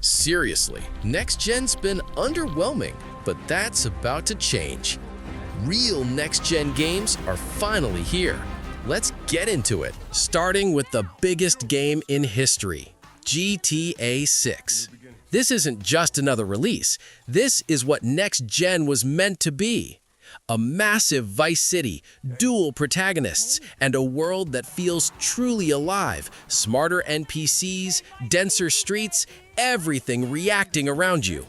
Seriously, next gen's been underwhelming, but that's about to change. Real next-gen games are finally here. Let's get into it, starting with the biggest game in history, GTA 6. This isn't just another release. This is what next gen was meant to be. A massive Vice City, dual protagonists, and a world that feels truly alive. Smarter NPCs, denser streets, everything reacting around you.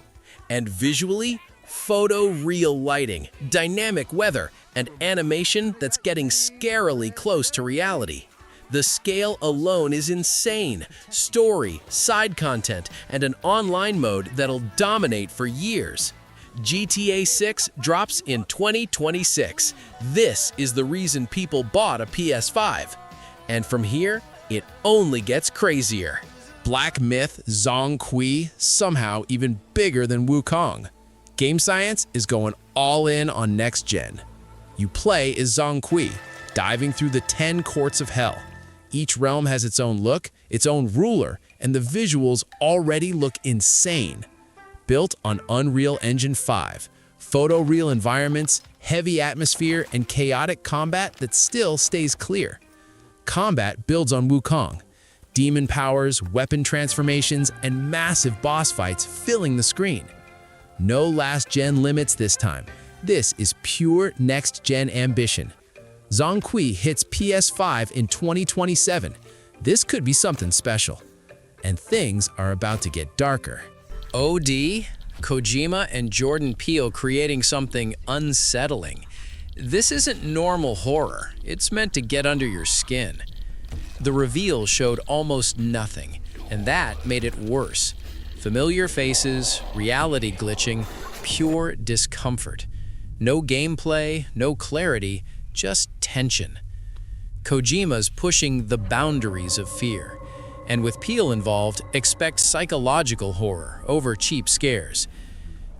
And visually, photo-real lighting, dynamic weather, and animation that's getting scarily close to reality. The scale alone is insane. Story, side content, and an online mode that'll dominate for years. GTA 6 drops in 2026. This is the reason people bought a PS5. And from here, it only gets crazier. Black Myth Zhong somehow even bigger than Wukong. Game Science is going all in on next gen. You play as Zhong, diving through the 10 courts of hell. Each realm has its own look, its own ruler, and the visuals already look insane. Built on Unreal Engine 5, photoreal environments, heavy atmosphere, and chaotic combat that still stays clear. Combat builds on Wukong. Demon powers, weapon transformations, and massive boss fights filling the screen. No last-gen limits this time. This is pure next-gen ambition. Zhong hits PS5 in 2027. This could be something special. And things are about to get darker. OD, Kojima and Jordan Peele creating something unsettling. This isn't normal horror. It's meant to get under your skin. The reveal showed almost nothing, and that made it worse. Familiar faces, reality glitching, pure discomfort. No gameplay, no clarity, just tension. Kojima's pushing the boundaries of fear. And with Peele involved, expect psychological horror over cheap scares.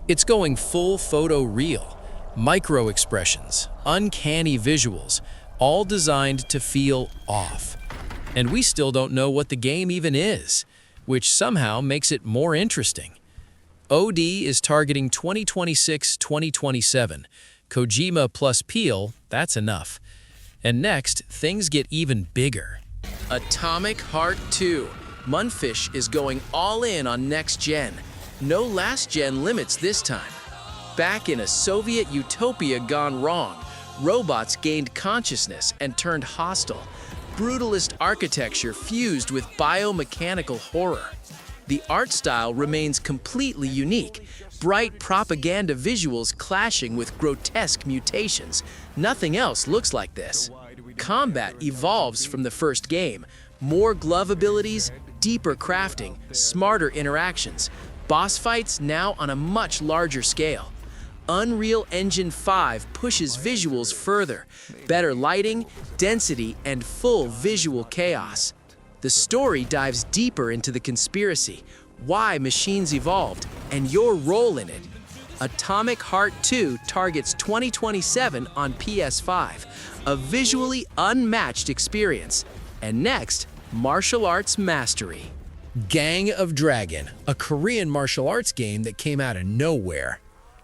It's going full photo real, micro expressions, uncanny visuals, all designed to feel off. And we still don't know what the game even is, which somehow makes it more interesting. OD is targeting 2026-2027. Kojima plus Peele, that's enough. And next, things get even bigger. Atomic Heart 2. Munfish is going all in on next gen. No last gen limits this time. Back in a Soviet utopia gone wrong, robots gained consciousness and turned hostile. Brutalist architecture fused with biomechanical horror. The art style remains completely unique. Bright propaganda visuals clashing with grotesque mutations. Nothing else looks like this. Combat evolves from the first game. More glove abilities, deeper crafting, smarter interactions. Boss fights now on a much larger scale. Unreal Engine 5 pushes visuals further. Better lighting, density, and full visual chaos. The story dives deeper into the conspiracy, why machines evolved, and your role in it. Atomic Heart 2 targets 2027 on PS5, a visually unmatched experience. And next, martial arts mastery. Gang of Dragon, a Korean martial arts game that came out of nowhere,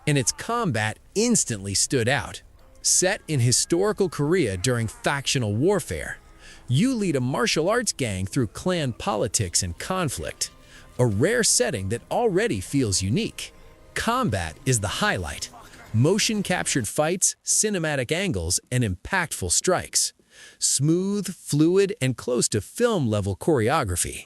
and its combat instantly stood out. Set in historical Korea during factional warfare, you lead a martial arts gang through clan politics and conflict, a rare setting that already feels unique. Combat is the highlight. Motion-captured fights, cinematic angles, and impactful strikes. Smooth, fluid, and close to film-level choreography.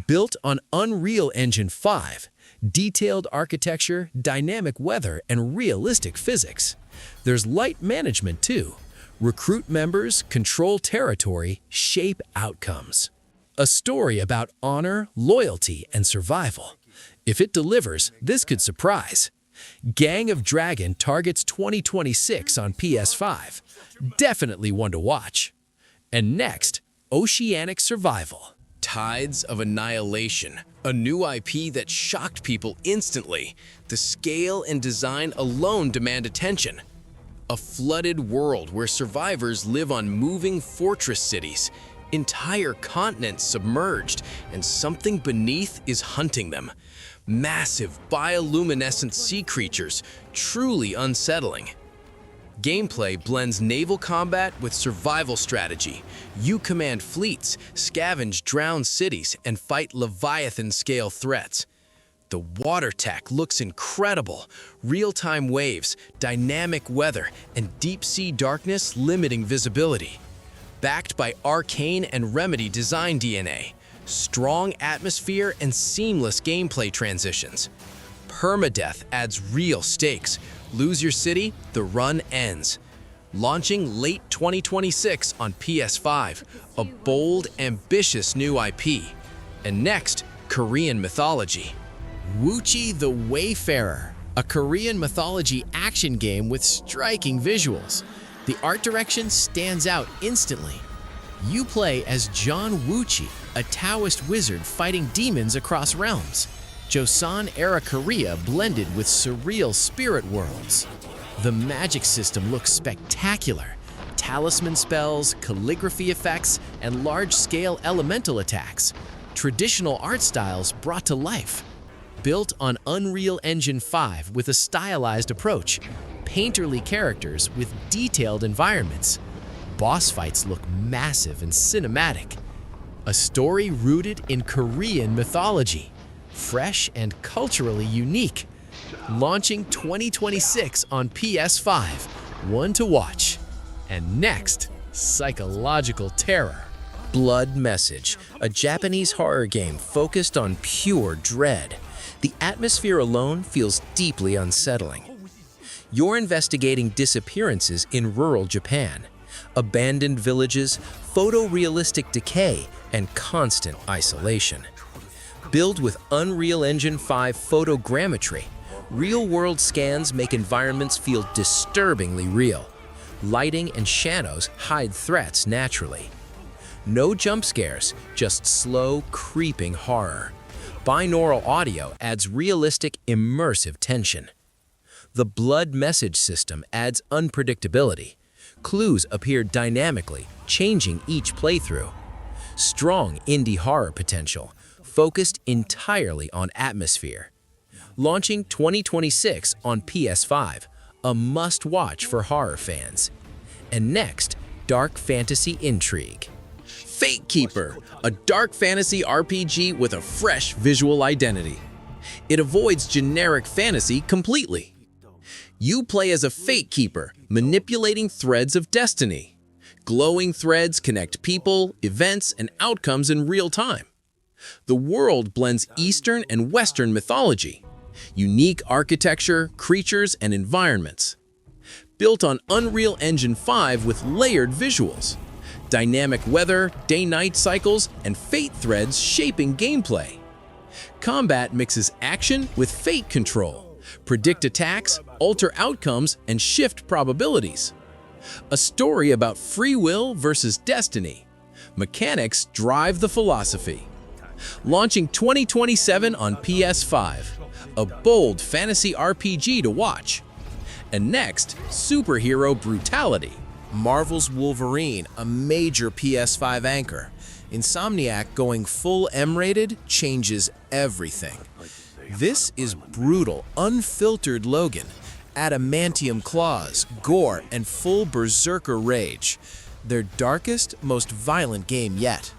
Built on Unreal Engine 5, detailed architecture, dynamic weather, and realistic physics. There's light management too. Recruit members, control territory, shape outcomes. A story about honor, loyalty, and survival. If it delivers, this could surprise. Gang of Dragon targets 2026 on PS5. Definitely one to watch. And next, Oceanic Survival. Tides of Annihilation, a new IP that shocked people instantly. The scale and design alone demand attention. A flooded world where survivors live on moving fortress cities, entire continents submerged, and something beneath is hunting them. Massive bioluminescent sea creatures, truly unsettling. Gameplay blends naval combat with survival strategy. You command fleets, scavenge drowned cities, and fight Leviathan-scale threats. The water tech looks incredible. Real-time waves, dynamic weather, and deep-sea darkness limiting visibility. Backed by Arcane and Remedy design DNA. Strong atmosphere and seamless gameplay transitions. Permadeath adds real stakes. Lose your city, the run ends. Launching late 2026 on PS5, a bold, ambitious new IP. And next, Korean mythology. Woochi the Wayfarer, a Korean mythology action game with striking visuals. The art direction stands out instantly. You play as John Woochi, a Taoist wizard fighting demons across realms. Joseon-era Korea blended with surreal spirit worlds. The magic system looks spectacular. Talisman spells, calligraphy effects, and large-scale elemental attacks. Traditional art styles brought to life. Built on Unreal Engine 5 with a stylized approach. Painterly characters with detailed environments. Boss fights look massive and cinematic. A story rooted in Korean mythology. Fresh and culturally unique. Launching 2026 on PS5, one to watch. And next, psychological terror. Blood Message, a Japanese horror game focused on pure dread. The atmosphere alone feels deeply unsettling. You're investigating disappearances in rural Japan. Abandoned villages, photorealistic decay, and constant isolation. Built with Unreal Engine 5 photogrammetry, real-world scans make environments feel disturbingly real. Lighting and shadows hide threats naturally. No jump scares, just slow, creeping horror. Binaural audio adds realistic, immersive tension. The Blood Message system adds unpredictability. Clues appear dynamically, changing each playthrough. Strong indie horror potential, focused entirely on atmosphere. Launching 2026 on PS5, a must-watch for horror fans. And next, dark fantasy intrigue. Fatekeeper, a dark fantasy RPG with a fresh visual identity. It avoids generic fantasy completely. You play as a Fatekeeper, manipulating threads of destiny. Glowing threads connect people, events, and outcomes in real time. The world blends Eastern and Western mythology. Unique architecture, creatures, and environments. Built on Unreal Engine 5 with layered visuals. Dynamic weather, day-night cycles, and fate threads shaping gameplay. Combat mixes action with fate control. Predict attacks, alter outcomes, and shift probabilities. A story about free will versus destiny. Mechanics drive the philosophy. Launching 2027 on PS5, a bold fantasy RPG to watch. And next, superhero brutality. Marvel's Wolverine, a major PS5 anchor. Insomniac going full M-rated changes everything. This is brutal, unfiltered Logan. Adamantium claws, gore, and full berserker rage. Their darkest, most violent game yet.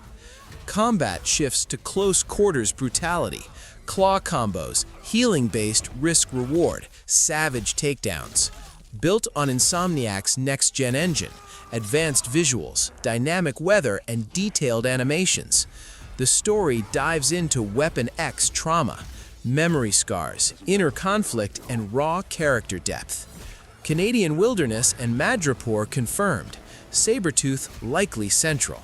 Combat shifts to close quarters brutality, claw combos, healing-based risk-reward, savage takedowns. Built on Insomniac's next-gen engine, advanced visuals, dynamic weather, and detailed animations. The story dives into Weapon X trauma, memory scars, inner conflict, and raw character depth. Canadian Wilderness and Madripoor confirmed, Sabretooth likely central.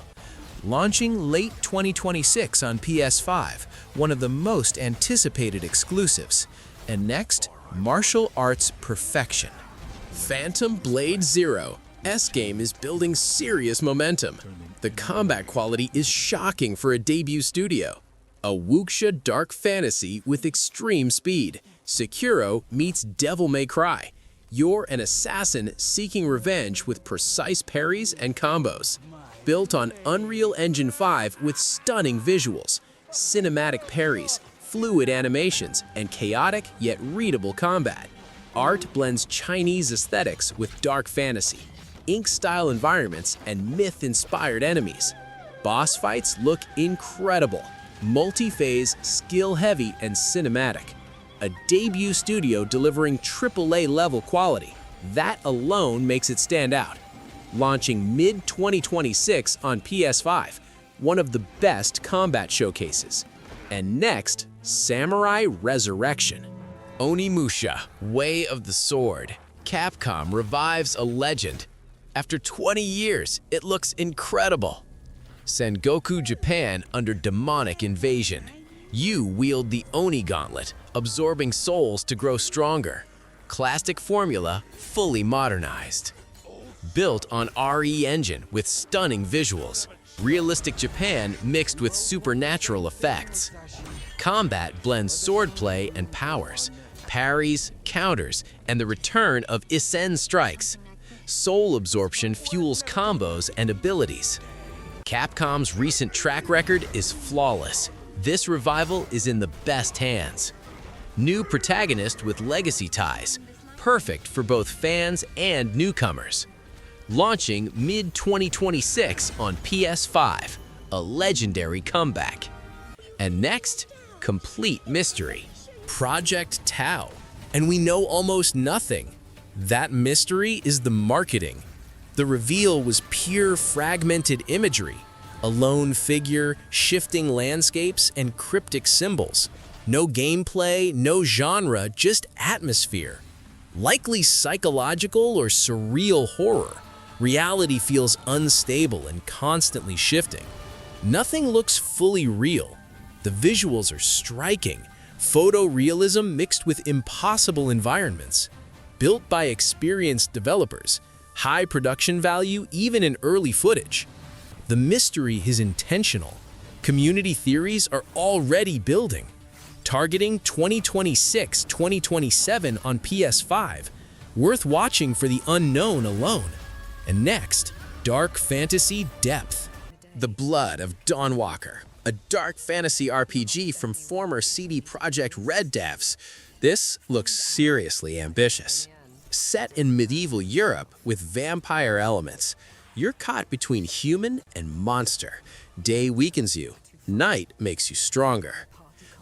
Launching late 2026 on PS5, one of the most anticipated exclusives. And next, martial arts perfection. Phantom Blade Zero. S-Game is building serious momentum. The combat quality is shocking for a debut studio. A wuxia dark fantasy with extreme speed. Sekiro meets Devil May Cry. You're an assassin seeking revenge with precise parries and combos. Built on Unreal Engine 5 with stunning visuals, cinematic parries, fluid animations and chaotic yet readable combat. Art blends Chinese aesthetics with dark fantasy, ink-style environments, and myth-inspired enemies. Boss fights look incredible, multi-phase, skill-heavy, and cinematic. A debut studio delivering AAA-level quality. That alone makes it stand out. Launching mid-2026 on PS5, one of the best combat showcases. And next, Samurai Resurrection. Onimusha, Way of the Sword. Capcom revives a legend. After 20 years, it looks incredible. Sengoku Japan under demonic invasion. You wield the Oni Gauntlet, absorbing souls to grow stronger. Classic formula, fully modernized. Built on RE Engine with stunning visuals. Realistic Japan mixed with supernatural effects. Combat blends swordplay and powers, parries, counters, and the return of Isen strikes. Soul absorption fuels combos and abilities. Capcom's recent track record is flawless. This revival is in the best hands. New protagonist with legacy ties, perfect for both fans and newcomers. Launching mid-2026 on PS5, a legendary comeback. And next, complete mystery. Project Tau. And we know almost nothing. That mystery is the marketing. The reveal was pure fragmented imagery. A lone figure, shifting landscapes, and cryptic symbols. No gameplay, no genre, just atmosphere. Likely psychological or surreal horror. Reality feels unstable and constantly shifting. Nothing looks fully real. The visuals are striking. Photorealism mixed with impossible environments. Built by experienced developers. High production value even in early footage. The mystery is intentional. Community theories are already building. Targeting 2026-2027 on PS5. Worth watching for the unknown alone. And next, dark fantasy depth. The Blood of Dawnwalker, a dark fantasy RPG from former CD Projekt Red devs. This looks seriously ambitious. Set in medieval Europe with vampire elements, you're caught between human and monster. Day weakens you, night makes you stronger.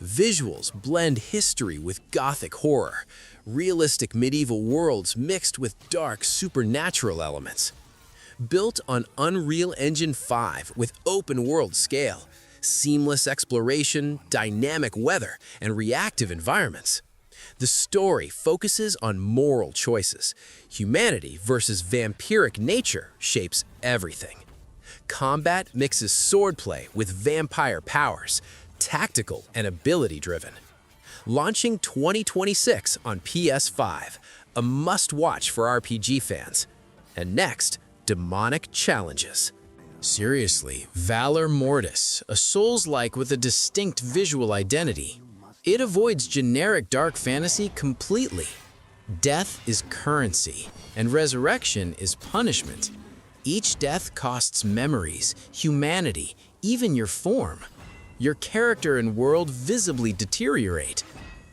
Visuals blend history with gothic horror, realistic medieval worlds mixed with dark supernatural elements. Built on Unreal Engine 5 with open world scale, seamless exploration, dynamic weather, and reactive environments. The story focuses on moral choices. Humanity versus vampiric nature shapes everything. Combat mixes swordplay with vampire powers, tactical and ability-driven. Launching 2026 on PS5, a must-watch for RPG fans. And next, demonic challenges. Seriously, Valor Mortis, a Souls-like with a distinct visual identity. It avoids generic dark fantasy completely. Death is currency, and resurrection is punishment. Each death costs memories, humanity, even your form. Your character and world visibly deteriorate.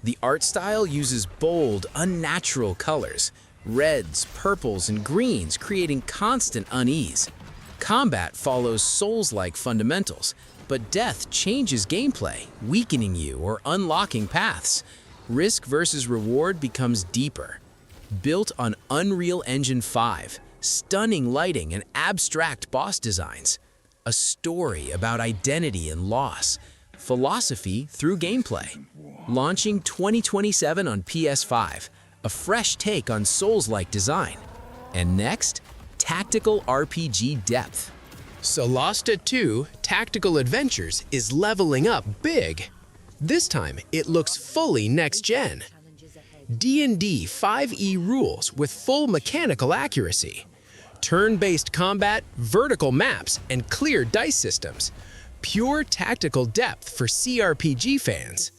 The art style uses bold, unnatural colors, reds, purples, and greens, creating constant unease. Combat follows Souls-like fundamentals, but death changes gameplay, weakening you or unlocking paths. Risk versus reward becomes deeper. Built on Unreal Engine 5, stunning lighting and abstract boss designs. A story about identity and loss, philosophy through gameplay. Launching 2027 on PS5, a fresh take on Souls-like design. And next, tactical RPG depth. Solasta II Tactical Adventures is leveling up big. This time, it looks fully next-gen. D&D 5e rules with full mechanical accuracy. Turn-based combat, vertical maps, and clear dice systems. Pure tactical depth for CRPG fans.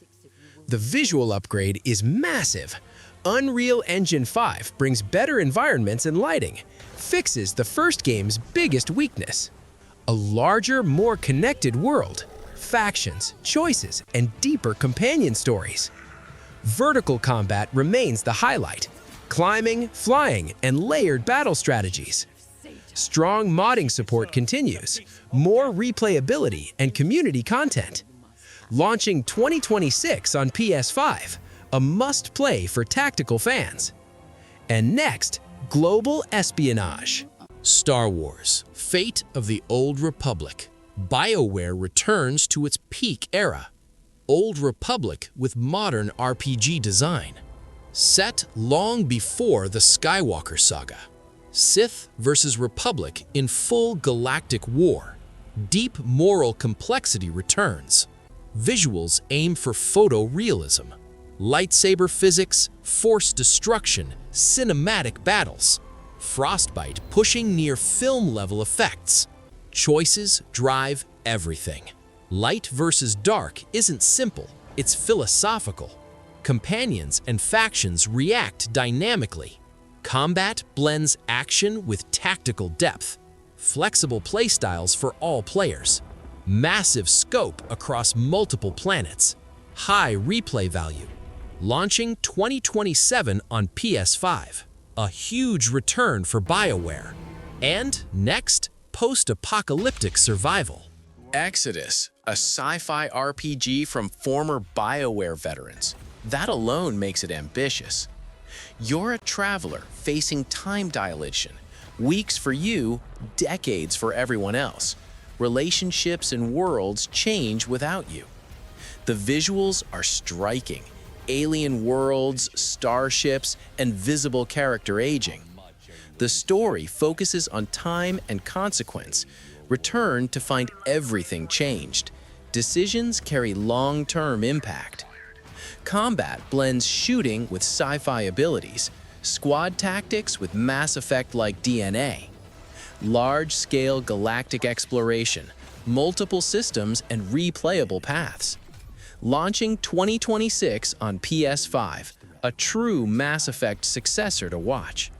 The visual upgrade is massive. Unreal Engine 5 brings better environments and lighting, fixes the first game's biggest weakness. A larger, more connected world. factions, choices, and deeper companion stories. Vertical combat remains the highlight. Climbing, flying, and layered battle strategies. Strong modding support continues, more replayability and community content. Launching 2026 on PS5, a must-play for tactical fans. And next, global espionage. Star Wars: Fate of the Old Republic. BioWare returns to its peak era. Old Republic with modern RPG design. Set long before the Skywalker saga. Sith versus Republic in full galactic war. Deep moral complexity returns. Visuals aim for photorealism. Lightsaber physics, force destruction, cinematic battles. Frostbite pushing near film-level effects. Choices drive everything. Light versus dark isn't simple, it's philosophical. Companions and factions react dynamically. Combat blends action with tactical depth. Flexible playstyles for all players. Massive scope across multiple planets. High replay value. Launching 2027 on PS5. A huge return for BioWare. And next, post-apocalyptic survival. Exodus, a sci-fi RPG from former BioWare veterans. That alone makes it ambitious. You're a traveler facing time dilation. Weeks for you, decades for everyone else. Relationships and worlds change without you. The visuals are striking. Alien worlds, starships, and visible character aging. The story focuses on time and consequence. Return to find everything changed. Decisions carry long-term impact. Combat blends shooting with sci-fi abilities, squad tactics with Mass Effect-like DNA. Large-scale galactic exploration, multiple systems, and replayable paths. Launching 2026 on PS5, a true Mass Effect successor to watch.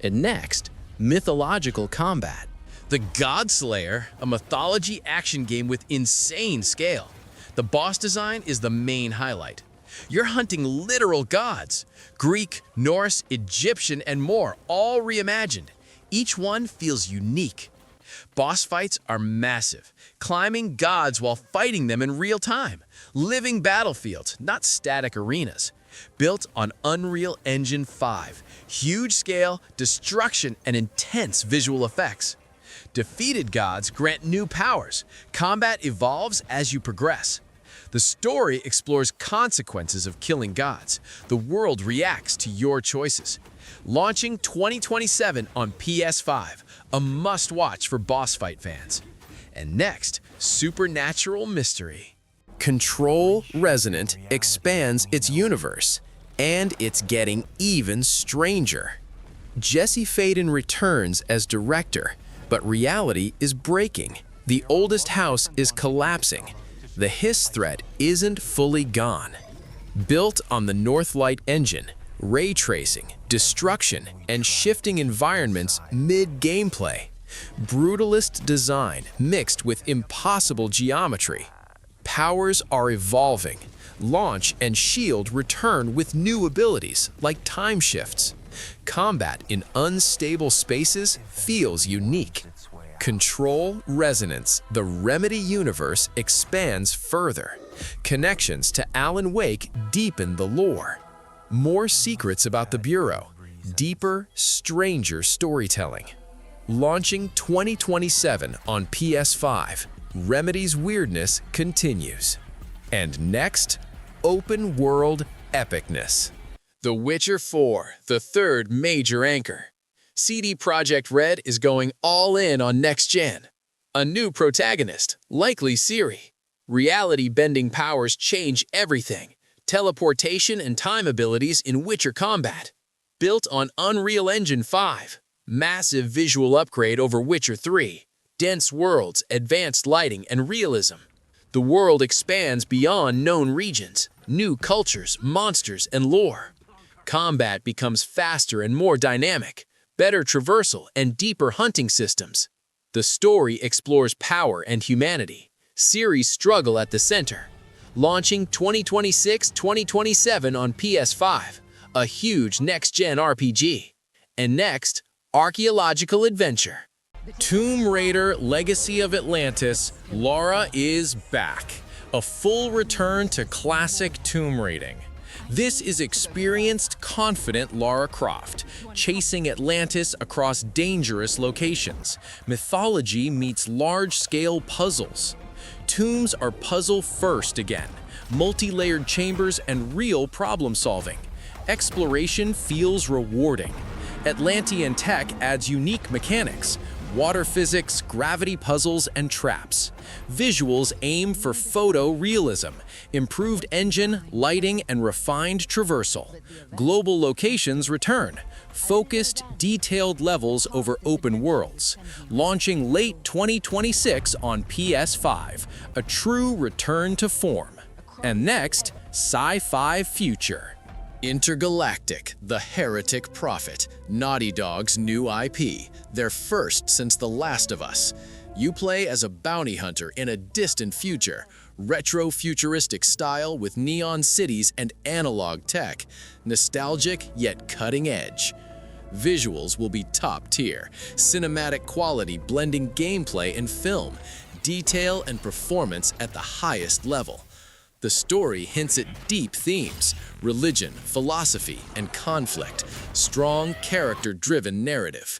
And next, mythological combat. The Godslayer, a mythology action game with insane scale. The boss design is the main highlight. You're hunting literal gods. Greek, Norse, Egyptian, and more, all reimagined. Each one feels unique. Boss fights are massive, climbing gods while fighting them in real time. Living battlefields, not static arenas. Built on Unreal Engine 5. Huge scale, destruction, and intense visual effects. Defeated gods grant new powers. Combat evolves as you progress. The story explores consequences of killing gods. The world reacts to your choices. Launching 2027 on PS5, a must-watch for boss fight fans. And next, supernatural mystery. Control Resonant expands its universe, and it's getting even stranger. Jesse Faden returns as director, but reality is breaking. The oldest house is collapsing. The Hiss threat isn't fully gone. Built on the Northlight engine, ray tracing, destruction, and shifting environments mid-gameplay. Brutalist design mixed with impossible geometry. Powers are evolving. Launch and shield return with new abilities like time shifts. Combat in unstable spaces feels unique. Control Resonance, the Remedy universe expands further. Connections to Alan Wake deepen the lore. More secrets about the Bureau. Deeper, stranger storytelling. Launching 2027 on PS5, Remedy's weirdness continues. And next, open world epicness. The Witcher 4, the third major anchor. CD Projekt Red is going all in on next gen. A new protagonist, likely Ciri. Reality-bending powers change everything. Teleportation and time abilities in Witcher combat. Built on Unreal Engine 5. Massive visual upgrade over Witcher 3. Dense worlds, advanced lighting, and realism. The world expands beyond known regions. New cultures, monsters, and lore. Combat becomes faster and more dynamic. Better traversal and deeper hunting systems. The story explores power and humanity. Series struggle at the center. Launching 2026-2027 on PS5, a huge next-gen RPG. And next, archaeological adventure. Tomb Raider Legacy of Atlantis, Lara is back. A full return to classic tomb raiding. This is experienced, confident Lara Croft, chasing Atlantis across dangerous locations. Mythology meets large-scale puzzles. Tombs are puzzle-first again, multi-layered chambers and real problem-solving. Exploration feels rewarding. Atlantean tech adds unique mechanics, water physics, gravity puzzles, and traps. Visuals aim for photorealism, improved engine, lighting, and refined traversal. Global locations return, focused, detailed levels over open worlds. Launching late 2026 on PS5, a true return to form. And next, sci-fi future. Intergalactic, the Heretic Prophet, Naughty Dog's new IP, their first since The Last of Us. You play as a bounty hunter in a distant future, retro-futuristic style with neon cities and analog tech, nostalgic yet cutting edge. Visuals will be top tier, cinematic quality blending gameplay and film, detail and performance at the highest level. The story hints at deep themes, religion, philosophy, and conflict, strong character-driven narrative.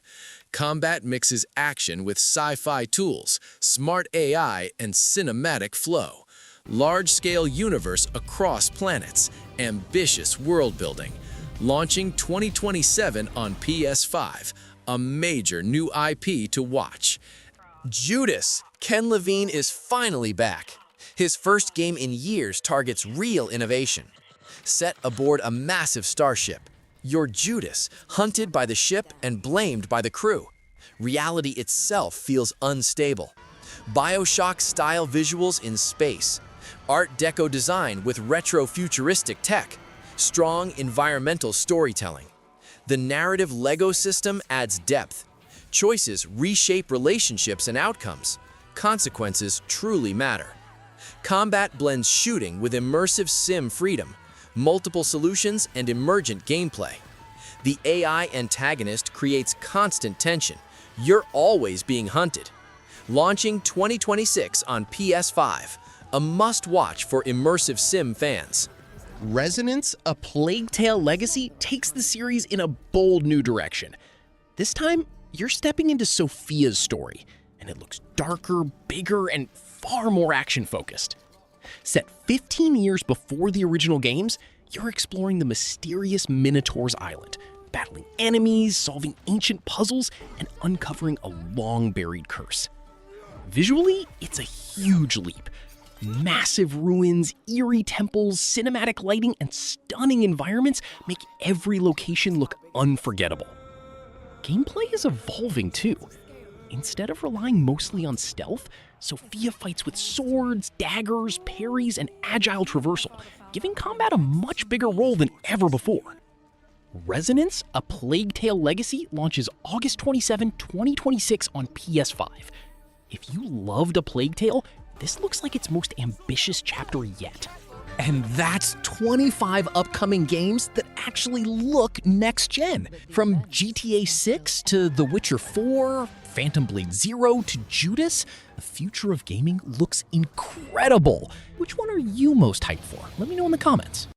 Combat mixes action with sci-fi tools, smart AI, and cinematic flow. Large-scale universe across planets, ambitious world-building. Launching 2027 on PS5, a major new IP to watch. Judas! Ken Levine is finally back. His first game in years targets real innovation. Set aboard a massive starship, you're Judas, hunted by the ship and blamed by the crew. Reality itself feels unstable. BioShock-style visuals in space. Art Deco design with retro-futuristic tech. Strong environmental storytelling. The narrative Lego system adds depth. Choices reshape relationships and outcomes. Consequences truly matter. Combat blends shooting with immersive sim freedom, multiple solutions, and emergent gameplay. The AI antagonist creates constant tension. You're always being hunted. Launching 2026 on PS5, a must-watch for immersive sim fans. Resonance, A Plague Tale Legacy takes the series in a bold new direction. This time, you're stepping into Sophia's story, and it looks darker, bigger, and far more action-focused. Set 15 years before the original games, you're exploring the mysterious Minotaur's Island, battling enemies, solving ancient puzzles, and uncovering a long-buried curse. Visually, it's a huge leap. Massive ruins, eerie temples, cinematic lighting, and stunning environments make every location look unforgettable. Gameplay is evolving too. Instead of relying mostly on stealth, Sophia fights with swords, daggers, parries, and agile traversal, giving combat a much bigger role than ever before. Resonance, A Plague Tale Legacy launches August 27, 2026 on PS5. If you loved A Plague Tale, this looks like its most ambitious chapter yet. And that's 25 upcoming games that actually look next-gen. From GTA 6 to The Witcher 4, Phantom Blade 0 to Judas, the future of gaming looks incredible. Which one are you most hyped for? Let me know in the comments.